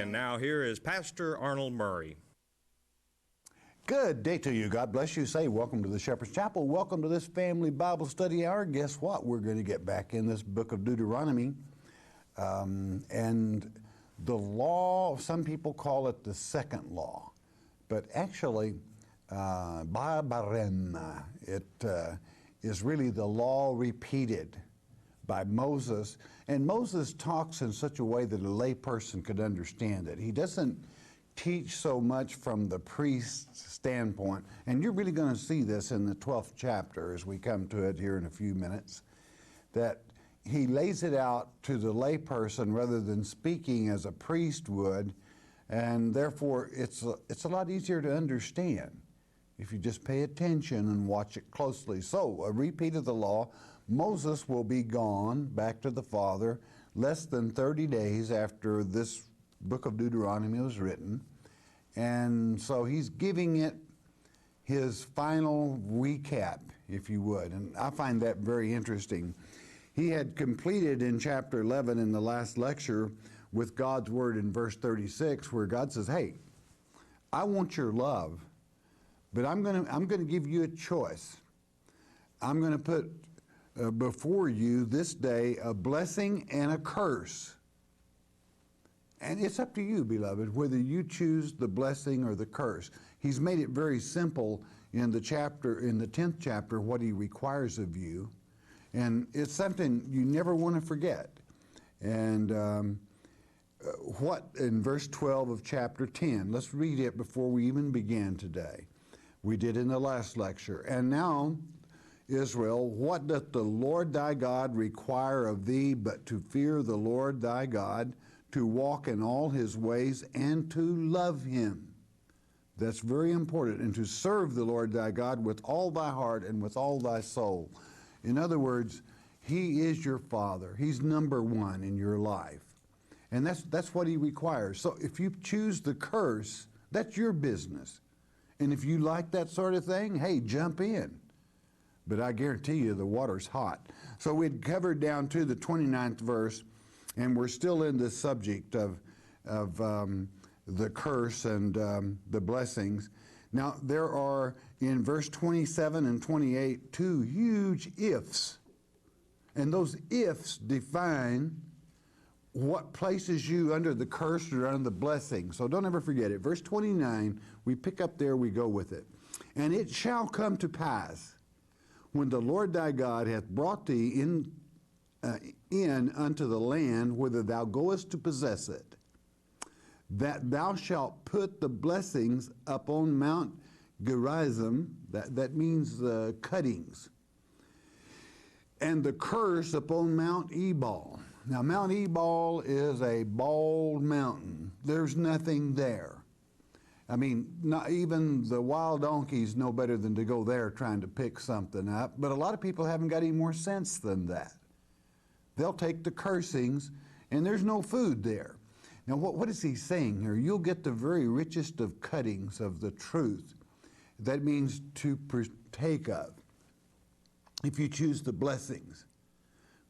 And now here is Pastor Arnold Murray. Good day to you. God bless you. Say welcome to the Shepherd's Chapel. Welcome to this family Bible study hour. Guess what? We're going to get back in this book of Deuteronomy. And the law, some people call it the second law. But actually, Barem, it is really the law repeated by Moses. And Moses talks in such a way that a layperson could understand it. He doesn't teach so much from the priest's standpoint. And you're really going to see this in the 12th chapter as we come to it here in a few minutes, that he lays it out to the layperson rather than speaking as a priest would. And therefore, it's a lot easier to understand if you just pay attention and watch it closely. So, a repeat of the law. Moses will be gone back to the Father less than 30 days after this book of Deuteronomy was written. And so he's giving it his final recap, if you would. And I find that very interesting. He had completed in chapter 11 in the last lecture with God's word in verse 36, where God says, hey, I want your love, but I'm going to give you a choice. I'm going to put before you this day a blessing and a curse. And it's up to you, beloved, whether you choose the blessing or the curse. He's made it very simple in the 10th chapter, what he requires of you. And it's something you never want to forget. And what in verse 12 of chapter 10, let's read it before we even begin today. We did in the last lecture. And now, Israel, what doth the Lord thy God require of thee but to fear the Lord thy God, to walk in all his ways, and to love him? That's very important. And to serve the Lord thy God with all thy heart and with all thy soul. In other words, he is your Father. He's number one in your life. And that's what he requires. So if you choose the curse, that's your business. And if you like that sort of thing, hey, jump in. But I guarantee you the water's hot. So we'd covered down to the 29th verse, and we're still in the subject of the curse and the blessings. Now, there are, in verse 27 and 28, two huge ifs. And those ifs define what places you under the curse or under the blessing. So don't ever forget it. Verse 29, we pick up there, we go with it. And it shall come to pass, when the Lord thy God hath brought thee in unto the land whither thou goest to possess it, that thou shalt put the blessings upon Mount Gerizim, that means the cuttings, and the curse upon Mount Ebal. Now, Mount Ebal is a bald mountain. There's nothing there. I mean, not even the wild donkeys know better than to go there trying to pick something up, but a lot of people haven't got any more sense than that. They'll take the cursings, and there's no food there. Now, what is he saying here? You'll get the very richest of cuttings of the truth. That means to partake of, if you choose the blessings.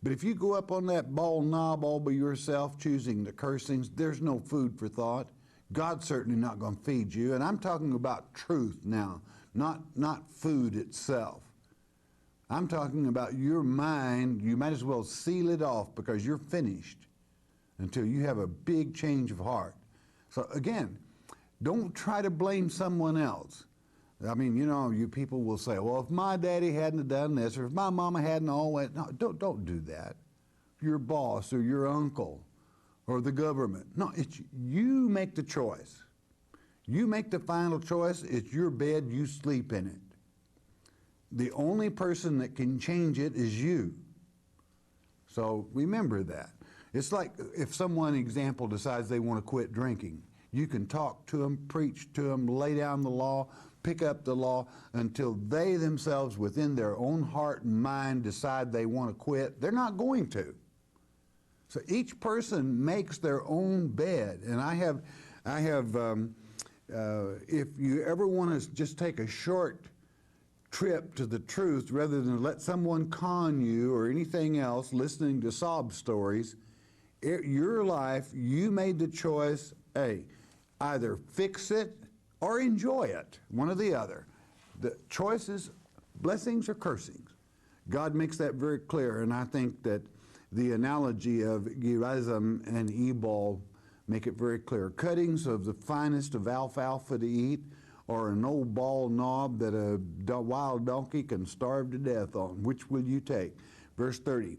But if you go up on that bald knob all by yourself, choosing the cursings, there's no food for thought. God's certainly not going to feed you. And I'm talking about truth now, not food itself. I'm talking about your mind. You might as well seal it off because you're finished until you have a big change of heart. So again, don't try to blame someone else. I mean, you know, you people will say, well, if my daddy hadn't done this, or if my mama hadn't all went, no, don't do that. Your boss or your uncle or the government. No, it's you make the choice. You make the final choice. It's your bed. You sleep in it. The only person that can change it is you. So remember that. It's like if someone, example, decides they want to quit drinking. You can talk to them, preach to them, lay down the law, pick up the law until they themselves within their own heart and mind decide they want to quit. They're not going to. So each person makes their own bed. And I have if you ever want to just take a short trip to the truth rather than let someone con you or anything else, listening to sob stories, your life, you made the choice hey, either fix it or enjoy it, one or the other. The choice is blessings or cursings. God makes that very clear, and I think that the analogy of Gerizim and Ebal make it very clear. Cuttings of the finest of alfalfa to eat, or an old ball knob that a wild donkey can starve to death on. Which will you take? Verse 30.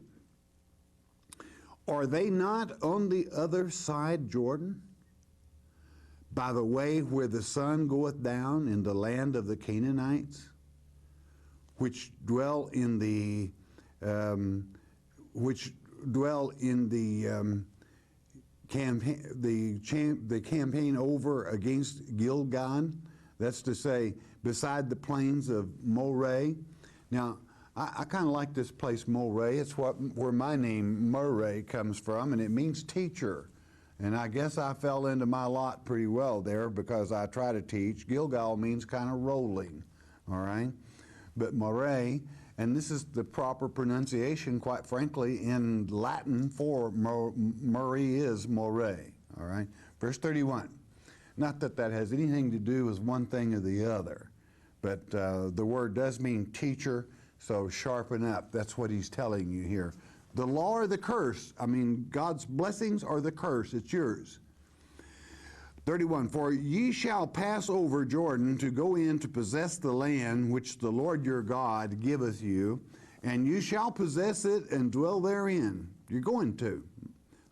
Are they not on the other side Jordan, by the way where the sun goeth down in the land of the Canaanites, which dwell in the campaign over against Gilgal? That's to say, beside the plains of Moreh. Now, I kind of like this place, Moreh. It's where my name, Murray, comes from, and it means teacher. And I guess I fell into my lot pretty well there because I try to teach. Gilgal means kind of rolling, all right? But Moreh, and this is the proper pronunciation, quite frankly, in Latin for Murray is Moreh, all right? Verse 31. Not that that has anything to do with one thing or the other, but the word does mean teacher, so sharpen up. That's what he's telling you here. The law or the curse, I mean, God's blessings or the curse, it's yours. 31, for ye shall pass over Jordan to go in to possess the land which the Lord your God giveth you, and you shall possess it and dwell therein. You're going to.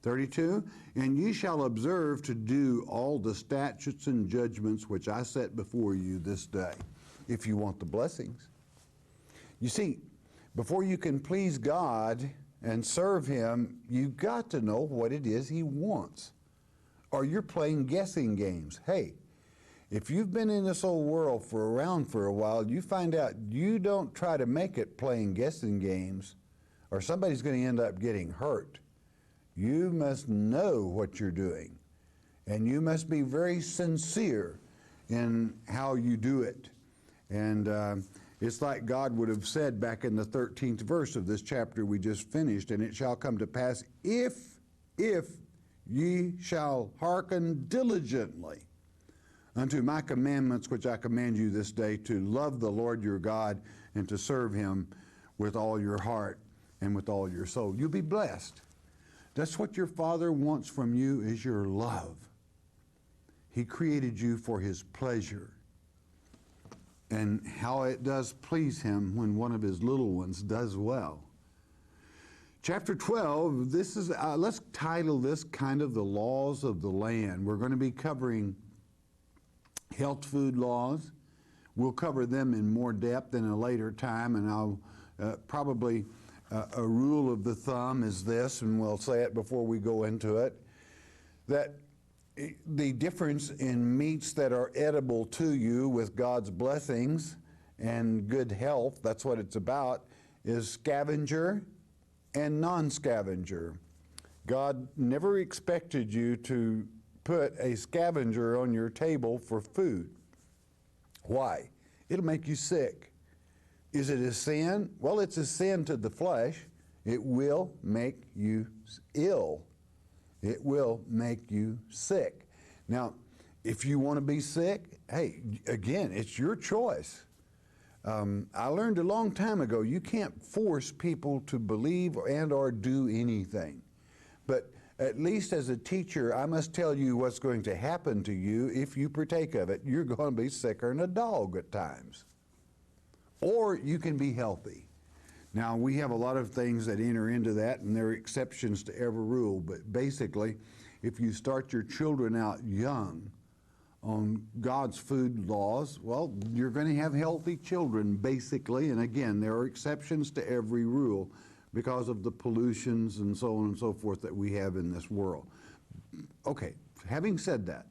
32, and ye shall observe to do all the statutes and judgments which I set before you this day, if you want the blessings. You see, before you can please God and serve Him, you've got to know what it is He wants. Or you're playing guessing games. Hey, if you've been in this old world around for a while, you find out you don't try to make it playing guessing games, or somebody's going to end up getting hurt. You must know what you're doing, and you must be very sincere in how you do it. And it's like God would have said back in the 13th verse of this chapter we just finished, and it shall come to pass, if ye shall hearken diligently unto my commandments which I command you this day, to love the Lord your God and to serve Him with all your heart and with all your soul. You'll be blessed. That's what your Father wants from you, is your love. He created you for His pleasure. And how it does please Him when one of His little ones does well. Chapter 12, this is, let's title this kind of the laws of the land. We're going to be covering health food laws. We'll cover them in more depth in a later time, and I'll probably, a rule of the thumb is this, and we'll say it before we go into it, that the difference in meats that are edible to you with God's blessings and good health, that's what it's about, is scavenger and non-scavenger. God never expected you to put a scavenger on your table for food. Why? It'll make you sick. Is it a sin? Well, it's a sin to the flesh. It will make you ill. It will make you sick. Now, if you want to be sick, hey, again, it's your choice. I learned a long time ago, you can't force people to believe and or do anything. But at least as a teacher, I must tell you what's going to happen to you if you partake of it. You're going to be sicker than a dog at times. Or you can be healthy. Now, we have a lot of things that enter into that, and there are exceptions to every rule. But basically, if you start your children out young on God's food laws, well, you're going to have healthy children, basically. And again, there are exceptions to every rule because of the pollutions and so on and so forth that we have in this world. Okay, having said that,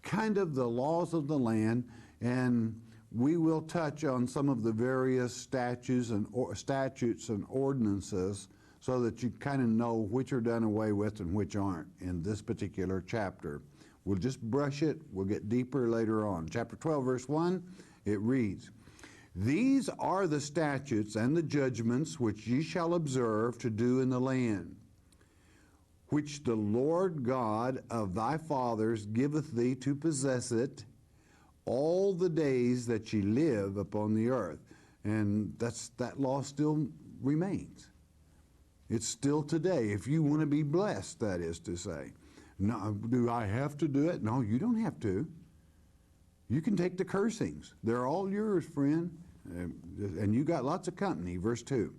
kind of the laws of the land, and we will touch on some of the various statutes and ordinances so that you kind of know which are done away with and which aren't in this particular chapter. We'll just brush it. We'll get deeper later on. Chapter 12, verse 1, it reads, "These are the statutes and the judgments which ye shall observe to do in the land, which the Lord God of thy fathers giveth thee to possess it all the days that ye live upon the earth. And that law still remains. It's still today, if you want to be blessed, that is to say. No, do I have to do it? No, you don't have to. You can take the cursings. They're all yours, friend. And you got lots of company. Verse 2.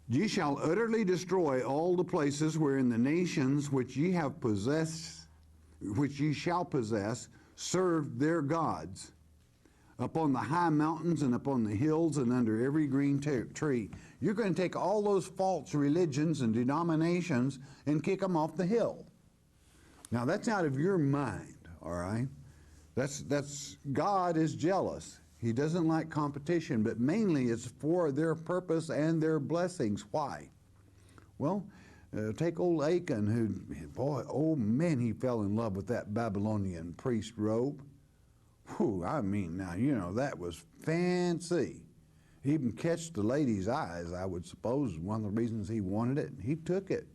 Ye shall utterly destroy all the places wherein the nations which ye have possessed, which ye shall possess, serve their gods, upon the high mountains and upon the hills and under every green tree. You're going to take all those false religions and denominations and kick them off the hill. Now that's out of your mind, all right? That's God is jealous. He doesn't like competition, but mainly it's for their purpose and their blessings. Why? Well, take old Achan, who, boy, oh man, he fell in love with that Babylonian priest robe. Whew, I mean, now, you know, that was fancy. He even catch the lady's eyes, I would suppose, one of the reasons he wanted it. He took it,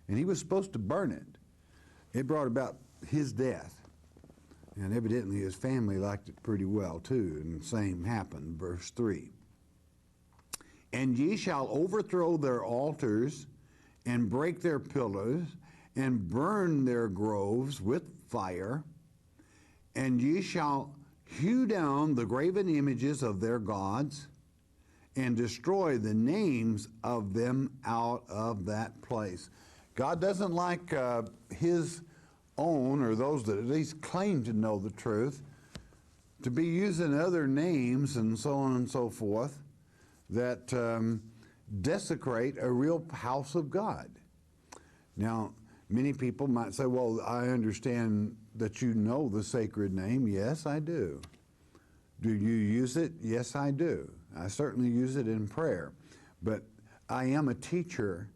and he was supposed to burn it. It brought about his death. And evidently his family liked it pretty well too, and the same happened, verse 3. And ye shall overthrow their altars, and break their pillars, and burn their groves with fire, and ye shall hew down the graven images of their gods, and destroy the names of them out of that place. God doesn't like his own, or those that at least claim to know the truth, to be using other names and so on and so forth that desecrate a real house of God. Now, many people might say, well, I understand that you know the sacred name. Yes, I do. Do you use it? Yes, I do. I certainly use it in prayer. But I am a teacher,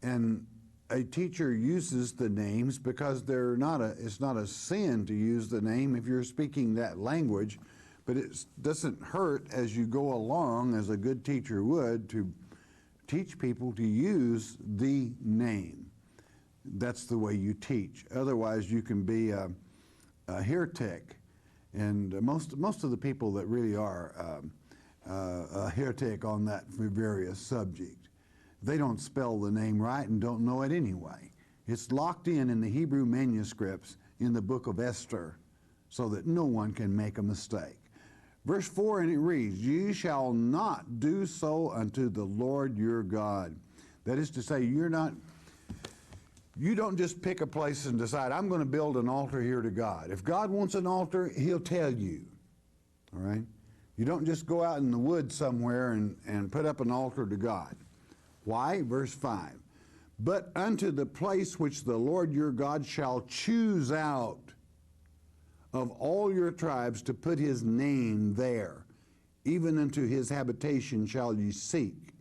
and a teacher uses the names because it's not a sin to use the name if you're speaking that language, but it doesn't hurt as you go along, as a good teacher would, to teach people to use the name. That's the way you teach. Otherwise, you can be a heretic, and most of the people that really are a heretic on that various subject, they don't spell the name right and don't know it anyway. It's locked in the Hebrew manuscripts in the book of Esther so that no one can make a mistake. Verse 4, and it reads, ye shall not do so unto the Lord your God. That is to say, you don't just pick a place and decide, I'm going to build an altar here to God. If God wants an altar, he'll tell you, all right? You don't just go out in the woods somewhere and put up an altar to God. Why? Verse 5. But unto the place which the Lord your God shall choose out of all your tribes to put his name there, even unto his habitation shall ye seek,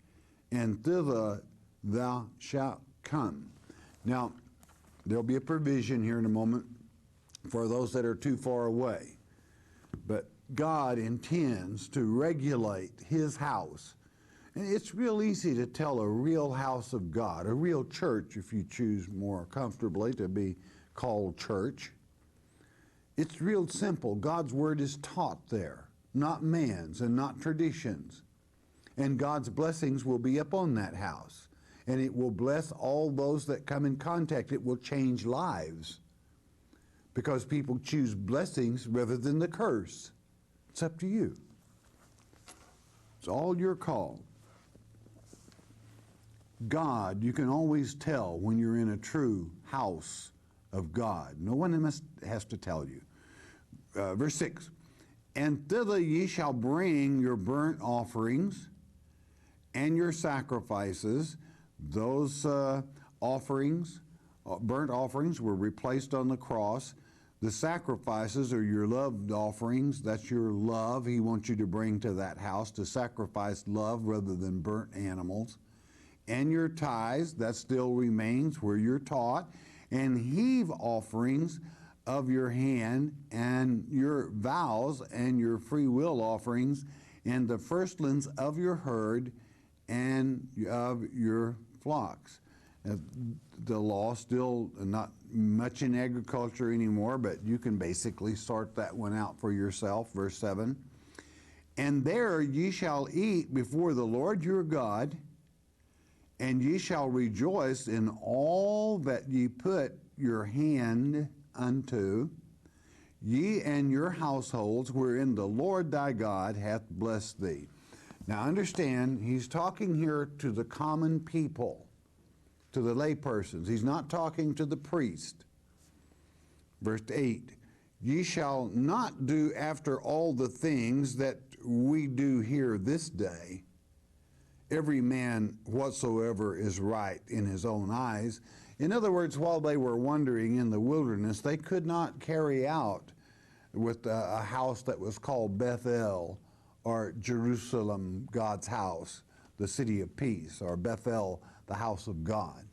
and thither thou shalt come. Now, there'll be a provision here in a moment for those that are too far away. But God intends to regulate his house. And it's real easy to tell a real house of God, a real church, if you choose more comfortably to be called church. It's real simple. God's word is taught there, not man's and not traditions. And God's blessings will be upon that house. And it will bless all those that come in contact. It will change lives because people choose blessings rather than the curse. It's up to you. It's all your call. God, you can always tell when you're in a true house of God. No one has to tell you. Verse 6, and thither ye shall bring your burnt offerings and your sacrifices. Those offerings, burnt offerings, were replaced on the cross. The sacrifices are your loved offerings. That's your love he wants you to bring to that house, to sacrifice love rather than burnt animals. And your tithes, that still remains where you're taught, and heave offerings of your hand, and your vows and your free will offerings, and the firstlings of your herd and of your flocks. Uh, the law still not much in agriculture anymore, but you can basically sort that one out for yourself. Verse 7. And there ye shall eat before the Lord your God, and ye shall rejoice in all that ye put your hand unto, ye and your households, wherein the Lord thy God hath blessed thee. Now understand, he's talking here to the common people, to the laypersons. He's not talking to the priest. Verse 8, ye shall not do after all the things that we do here this day, every man whatsoever is right in his own eyes. In other words, while they were wandering in the wilderness, they could not carry out with a house that was called Bethel, or Jerusalem, God's house, the city of peace, or Bethel, the house of God.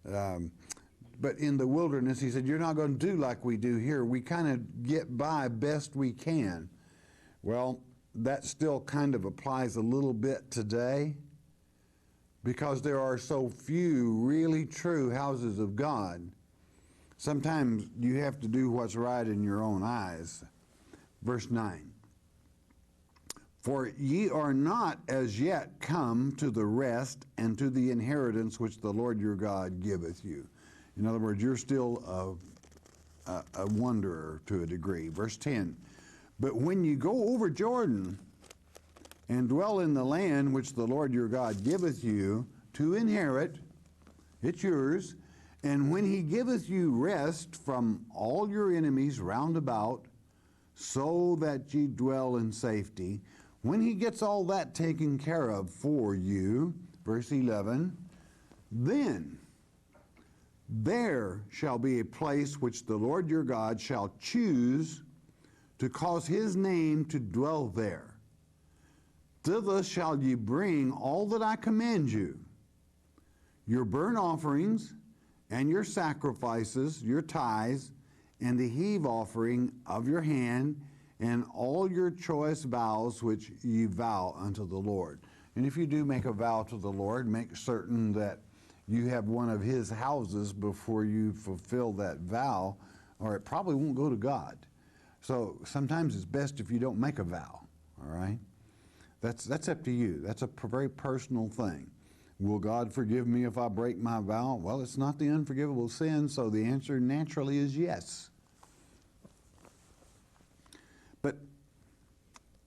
But in the wilderness, he said, you're not going to do like we do here. We kind of get by best we can. Well, that still kind of applies a little bit today, because there are so few really true houses of God. Sometimes you have to do what's right in your own eyes. Verse 9. For ye are not as yet come to the rest and to the inheritance which the Lord your God giveth you. In other words, you're still a wanderer to a degree. Verse 10. But when you go over Jordan and dwell in the land which the Lord your God giveth you to inherit, it's yours, and when he giveth you rest from all your enemies round about, so that ye dwell in safety, when he gets all that taken care of for you, verse 11, then there shall be a place which the Lord your God shall choose to cause his name to dwell there. Thither shall ye bring all that I command you, your burnt offerings, and your sacrifices, your tithes, and the heave offering of your hand, and all your choice vows which ye vow unto the Lord. And if you do make a vow to the Lord, make certain that you have one of his houses before you fulfill that vow, or it probably won't go to God. So sometimes it's best if you don't make a vow, all right? That's up to you. That's a very personal thing. Will God forgive me if I break my vow? Well, it's not the unforgivable sin, so the answer naturally is yes. But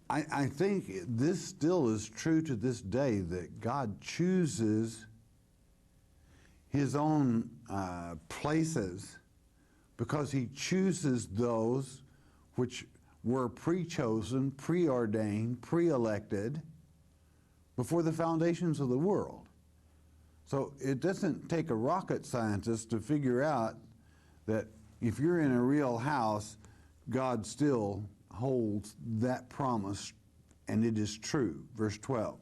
I think this still is true to this day, that God chooses his own places, because he chooses those which were pre-chosen, preordained, pre-elected before the foundations of the world. So it doesn't take a rocket scientist to figure out that if you're in a real house, God still holds that promise, and it is true. Verse 12.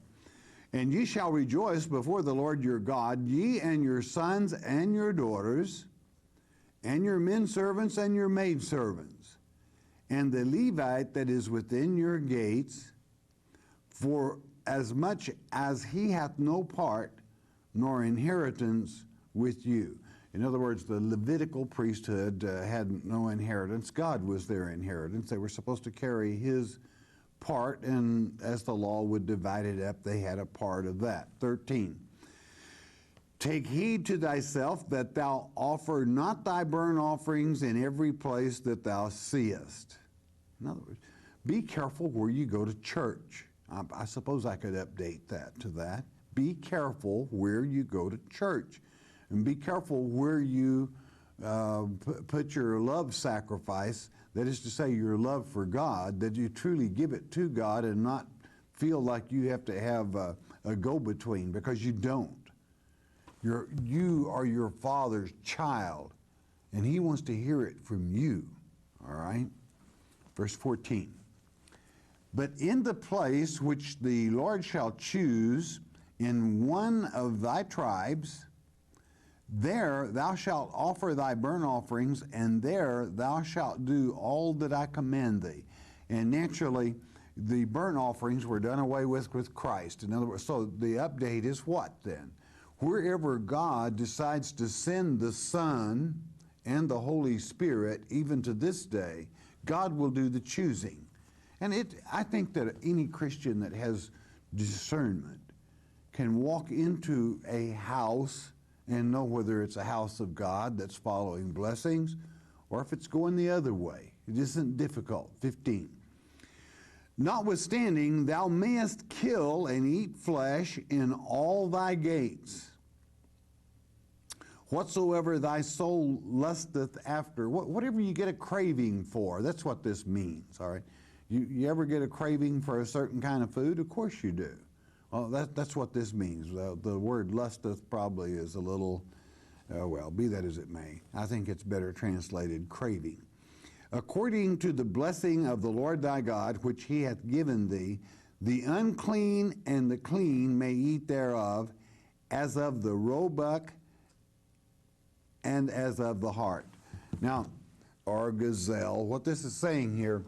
And ye shall rejoice before the Lord your God, ye and your sons and your daughters, and your men servants and your maid servants, and the Levite that is within your gates, for as much as he hath no part nor inheritance with you. In other words, the Levitical priesthood had no inheritance. God was their inheritance. They were supposed to carry his part, and as the law would divide it up, they had a part of that. 13. Take heed to thyself that thou offer not thy burnt offerings in every place that thou seest. In other words, be careful where you go to church. I suppose I could update that to that. Be careful where you go to church. And be careful where you put your love sacrifice, that is to say your love for God, that you truly give it to God and not feel like you have to have a go-between, because you don't. You are your Father's child, and he wants to hear it from you, all right? Verse 14. But in the place which the Lord shall choose in one of thy tribes, there thou shalt offer thy burnt offerings, and there thou shalt do all that I command thee. And naturally, the burnt offerings were done away with Christ. In other words, so the update is what then? wherever God decides to send the Son and the Holy Spirit, even to this day, God will do the choosing. And I think that any Christian that has discernment can walk into a house and know whether it's a house of God that's following blessings or if it's going the other way. It isn't difficult. 15. Notwithstanding, thou mayest kill and eat flesh in all thy gates. Whatsoever thy soul lusteth after, whatever you get a craving for, that's what this means, all right? You ever get a craving for a certain kind of food? Of course you do. Well, that's what this means. The word lusteth probably is a little, well, be that as it may. I think it's better translated craving. According to the blessing of the Lord thy God, which he hath given thee, the unclean and the clean may eat thereof, as of the roebuck and as of the hart. Now, or gazelle, what this is saying here,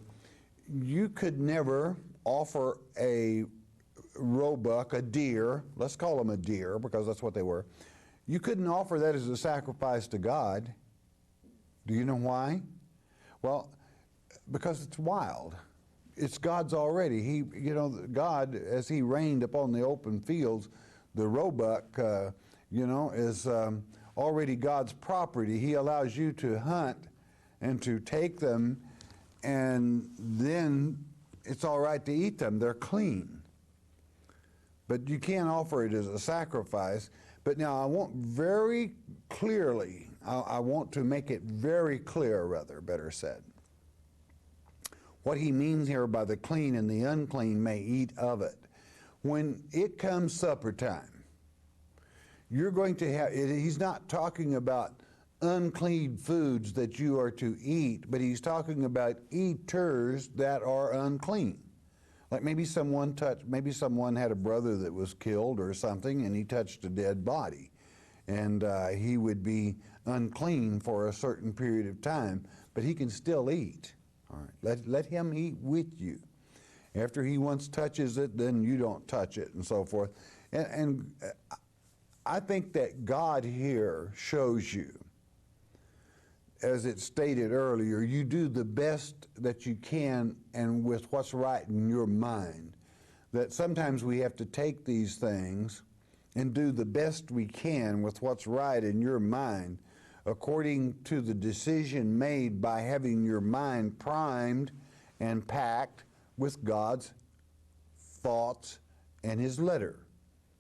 you could never offer a roebuck, a deer, let's call them a deer because that's what they were. You couldn't offer that as a sacrifice to God. Do you know why? Well, because it's wild. It's God's already. God, as he reigned upon the open fields, the roebuck, is already God's property. He allows you to hunt and to take them, and then it's all right to eat them. They're clean. But you can't offer it as a sacrifice. But now I want very clearly, I want to make it very clear, better said. What he means here by the clean and the unclean may eat of it. When it comes supper time, you're going to have, he's not talking about unclean foods that you are to eat, but he's talking about eaters that are unclean. Like maybe someone had a brother that was killed or something, and he touched a dead body, and he would be unclean for a certain period of time, but he can still eat. All right, let him eat with you. After he once touches it, then you don't touch it, and so forth. And I think that God here shows you, as it stated earlier, you do the best that you can and with what's right in your mind. That sometimes we have to take these things and do the best we can with what's right in your mind, according to the decision made by having your mind primed and packed with God's thoughts and his letter.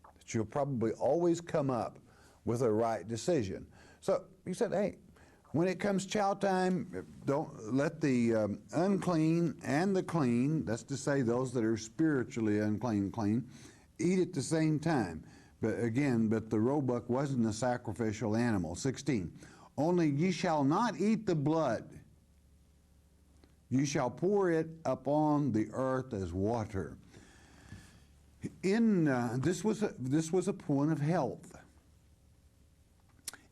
That you'll probably always come up with a right decision. So he said, hey, when it comes chow time, don't let the unclean and the clean, that's to say those that are spiritually unclean, clean, eat at the same time. But again, the roebuck wasn't a sacrificial animal. 16, only ye shall not eat the blood. You shall pour it upon the earth as water. This was a point of health.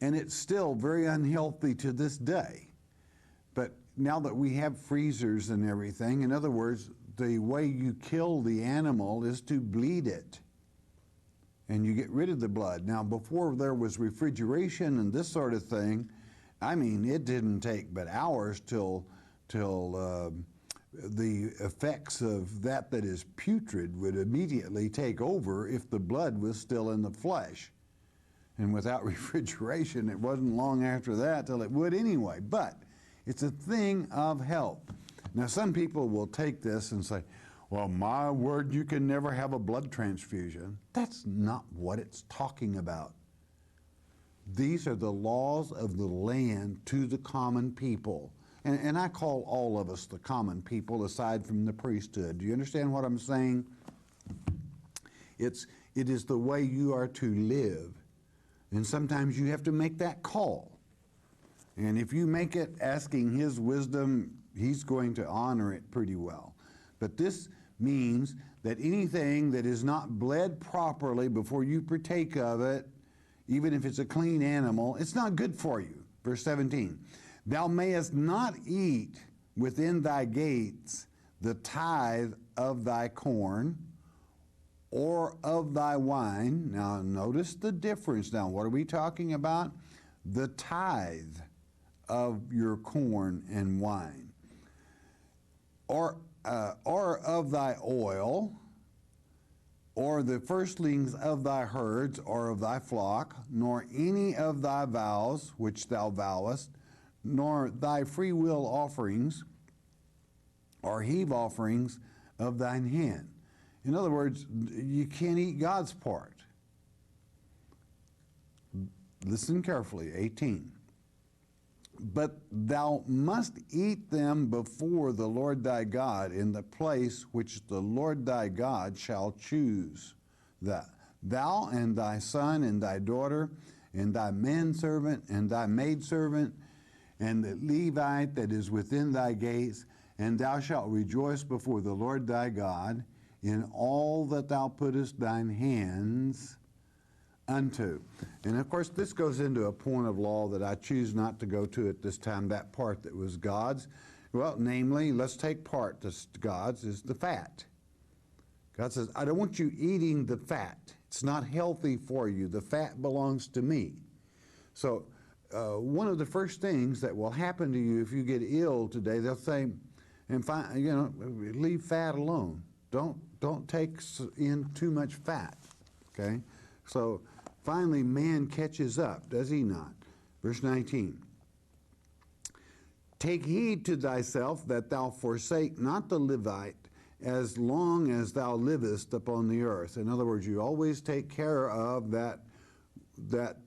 And it's still very unhealthy to this day. But now that we have freezers and everything, in other words, the way you kill the animal is to bleed it. And you get rid of the blood. Now, before there was refrigeration and this sort of thing, I mean, it didn't take but hours till the effects of that is putrid would immediately take over if the blood was still in the flesh. And without refrigeration, it wasn't long after that till it would anyway. But it's a thing of health. Now, some people will take this and say, well, my word, you can never have a blood transfusion. That's not what it's talking about. These are the laws of the land to the common people. And I call all of us the common people aside from the priesthood. Do you understand what I'm saying? It is the way you are to live. And sometimes you have to make that call. And if you make it asking his wisdom, he's going to honor it pretty well. But this means that anything that is not bled properly before you partake of it, even if it's a clean animal, it's not good for you. Verse 17, thou mayest not eat within thy gates the tithe of thy corn, or of thy wine. Now notice the difference. Now what are we talking about? The tithe of your corn and wine, or of thy oil, or the firstlings of thy herds, or of thy flock, nor any of thy vows which thou vowest, nor thy free will offerings, or heave offerings of thine hand. In other words, you can't eat God's part. Listen carefully, 18. But thou must eat them before the Lord thy God in the place which the Lord thy God shall choose. Thou and thy son and thy daughter and thy manservant and thy maidservant and the Levite that is within thy gates, and thou shalt rejoice before the Lord thy God in all that thou puttest thine hands unto. And of course, this goes into a point of law that I choose not to go to at this time, that part that was God's. Well, namely, let's take part that's God's, is the fat. God says, I don't want you eating the fat. It's not healthy for you. The fat belongs to me. So one of the first things that will happen to you if you get ill today, they'll say, and leave fat alone. Don't take in too much fat, okay? So finally man catches up, does he not? Verse 19. Take heed to thyself that thou forsake not the Levite as long as thou livest upon the earth. In other words, you always take care of that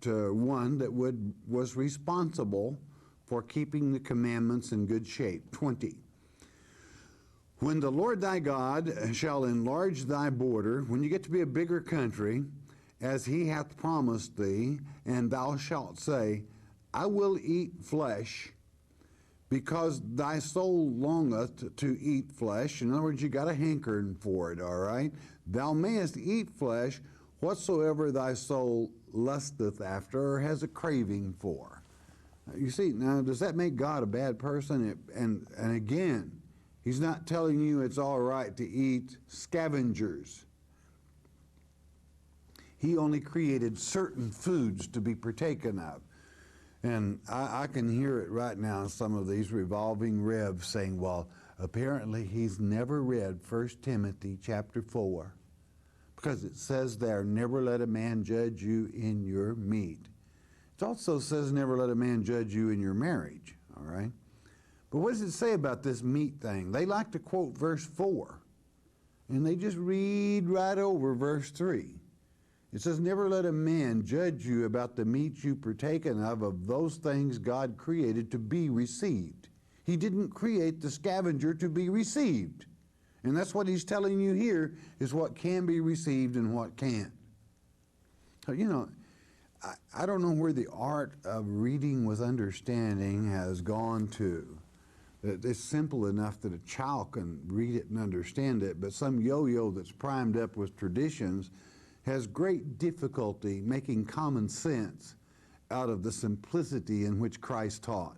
one that was responsible for keeping the commandments in good shape. 20. When the Lord thy God shall enlarge thy border, when you get to be a bigger country, as he hath promised thee, and thou shalt say, I will eat flesh, because thy soul longeth to eat flesh. In other words, you got a hankering for it, all right? Thou mayest eat flesh whatsoever thy soul lusteth after, or has a craving for. You see, now, does that make God a bad person? And again, he's not telling you it's all right to eat scavengers. He only created certain foods to be partaken of. And I can hear it right now in some of these revolving revs saying, well, apparently he's never read 1 Timothy chapter 4. Because it says there, never let a man judge you in your meat. It also says never let a man judge you in your marriage, all right? But what does it say about this meat thing? They like to quote verse 4, and they just read right over verse 3. It says, never let a man judge you about the meat you partaken of those things God created to be received. He didn't create the scavenger to be received. And that's what he's telling you here, is what can be received and what can't. So, you know, I don't know where the art of reading with understanding has gone to. It's simple enough that a child can read it and understand it, but some yo-yo that's primed up with traditions has great difficulty making common sense out of the simplicity in which Christ taught.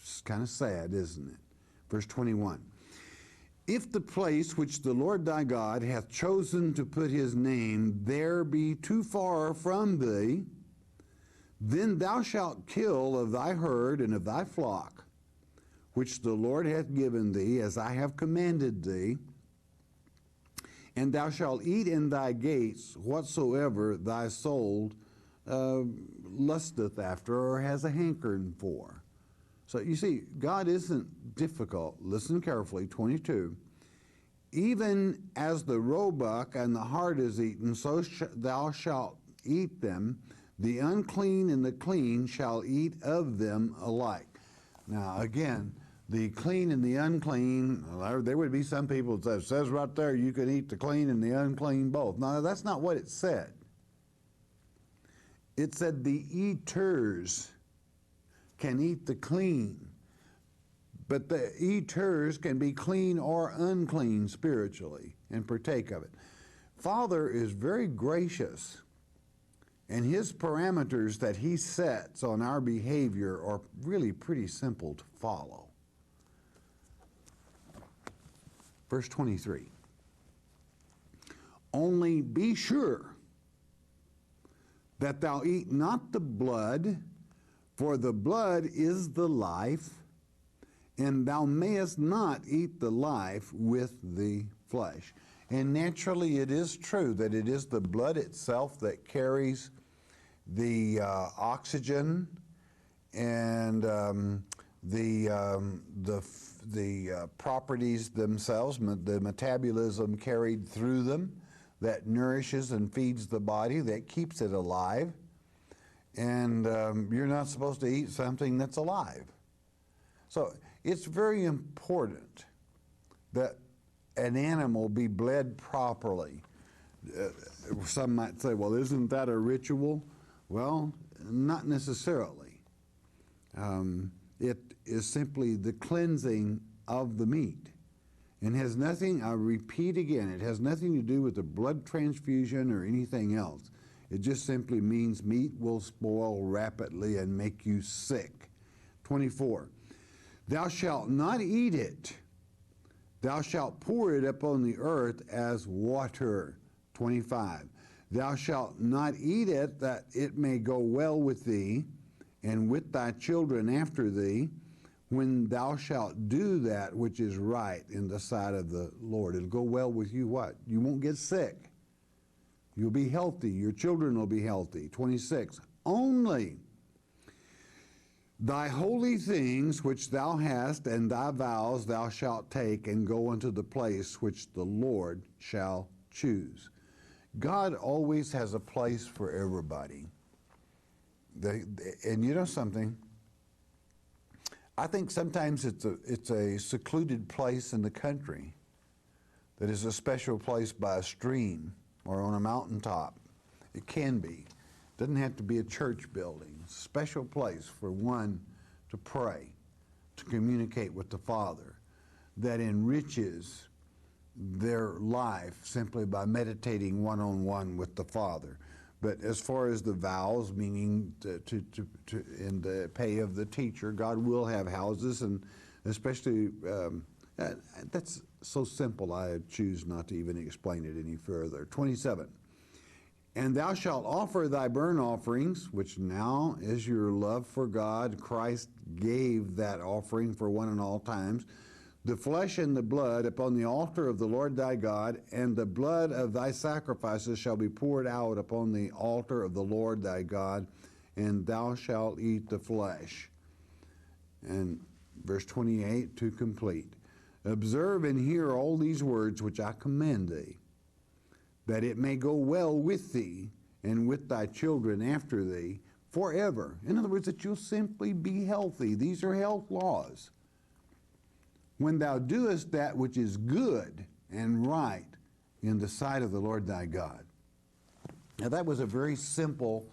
It's kind of sad, isn't it? Verse 21. If the place which the Lord thy God hath chosen to put his name there be too far from thee, then thou shalt kill of thy herd and of thy flock, which the Lord hath given thee, as I have commanded thee, and thou shalt eat in thy gates whatsoever thy soul lusteth after, or has a hankering for. So you see, God isn't difficult. Listen carefully, 22. Even as the roebuck and the hart is eaten, so thou shalt eat them. The unclean and the clean shall eat of them alike. Now again, the clean and the unclean, there would be some people that says right there you can eat the clean and the unclean both. No, that's not what it said. It said the eaters can eat the clean, but the eaters can be clean or unclean spiritually and partake of it. Father is very gracious, and his parameters that he sets on our behavior are really pretty simple to follow. Verse 23. Only be sure that thou eat not the blood, for the blood is the life, and thou mayest not eat the life with the flesh. And naturally, it is true that it is the blood itself that carries the oxygen and the properties themselves, the metabolism carried through them, that nourishes and feeds the body, that keeps it alive. And you're not supposed to eat something that's alive. So it's very important that an animal be bled properly. Some might say, well, isn't that a ritual? Well, not necessarily. It is simply the cleansing of the meat. And has nothing, I repeat again, it has nothing to do with the blood transfusion or anything else. It just simply means meat will spoil rapidly and make you sick. 24, thou shalt not eat it. Thou shalt pour it upon the earth as water. 25, thou shalt not eat it, that it may go well with thee and with thy children after thee, when thou shalt do that which is right in the sight of the Lord. It'll go well with you what? You won't get sick. You'll be healthy. Your children will be healthy. 26, only thy holy things which thou hast and thy vows thou shalt take and go unto the place which the Lord shall choose. God always has a place for everybody. And you know something? I think sometimes it's a secluded place in the country that is a special place by a stream or on a mountaintop. It can be. It doesn't have to be a church building. It's a special place for one to pray, to communicate with the Father, that enriches their life simply by meditating one-on-one with the Father. But as far as the vows, meaning in the pay of the teacher, God will have houses, and especially, that's so simple I choose not to even explain it any further. 27, and thou shalt offer thy burnt offerings, which now is your love for God. Christ gave that offering for one and all times. The flesh and the blood upon the altar of the Lord thy God, and the blood of thy sacrifices shall be poured out upon the altar of the Lord thy God, and thou shalt eat the flesh. And verse 28 to complete. Observe and hear all these words which I command thee, that it may go well with thee and with thy children after thee forever. In other words, that you'll simply be healthy. These are health laws. When thou doest that which is good and right in the sight of the Lord thy God. Now that was a very simple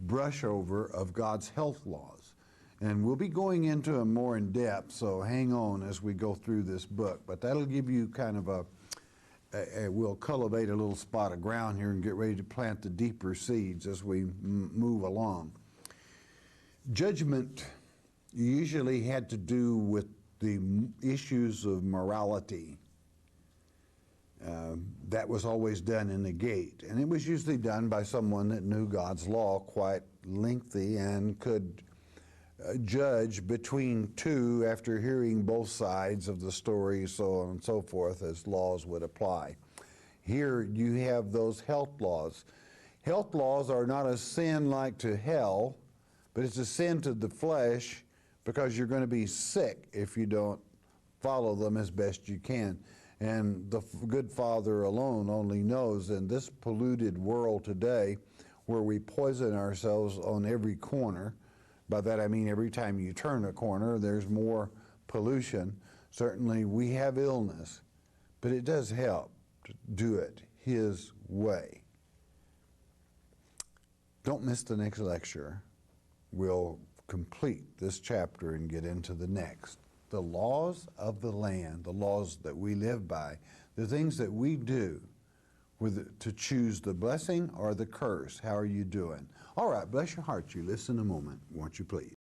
brush over of God's health laws. And we'll be going into them more in depth, so hang on as we go through this book. But that'll give you kind of we'll cultivate a little spot of ground here and get ready to plant the deeper seeds as we move along. Judgment usually had to do with the issues of morality. That was always done in the gate, and it was usually done by someone that knew God's law quite lengthy and could judge between two after hearing both sides of the story, so on and so forth, as laws would apply. Here you have those health laws. Health laws are not a sin like to hell, but it's a sin to the flesh, because you're going to be sick if you don't follow them as best you can. And the good Father alone only knows, in this polluted world today, where we poison ourselves on every corner, by that I mean every time you turn a corner, there's more pollution. Certainly we have illness, but it does help to do it His way. Don't miss the next lecture. We'll complete this chapter and get into the next. The laws of the land, the laws that we live by, the things that we do to choose the blessing or the curse. How are you doing? All right, bless your heart. You listen a moment, won't you please?